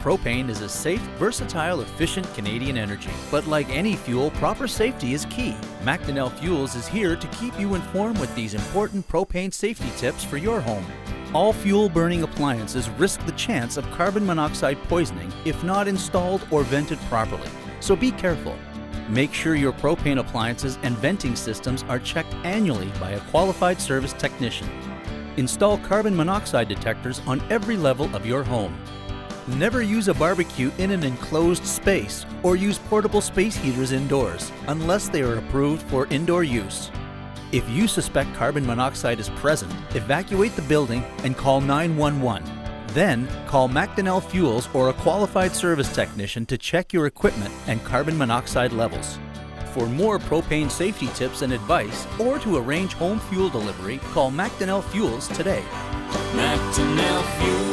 Propane is a safe, versatile, efficient Canadian energy. But like any fuel, proper safety is key. MacDonnell Fuels is here to keep you informed with these important propane safety tips for your home. All fuel-burning appliances risk the chance of carbon monoxide poisoning if not installed or vented properly, so be careful. Make sure your propane appliances and venting systems are checked annually by a qualified service technician. Install carbon monoxide detectors on every level of your home. Never use a barbecue in an enclosed space or use portable space heaters indoors unless they are approved for indoor use. If you suspect carbon monoxide is present, evacuate the building and call 911. Then call MacDonnell Fuels or a qualified service technician to check your equipment and carbon monoxide levels. For more propane safety tips and advice, or to arrange home fuel delivery, call MacDonnell Fuels today. MacDonnell Fuels.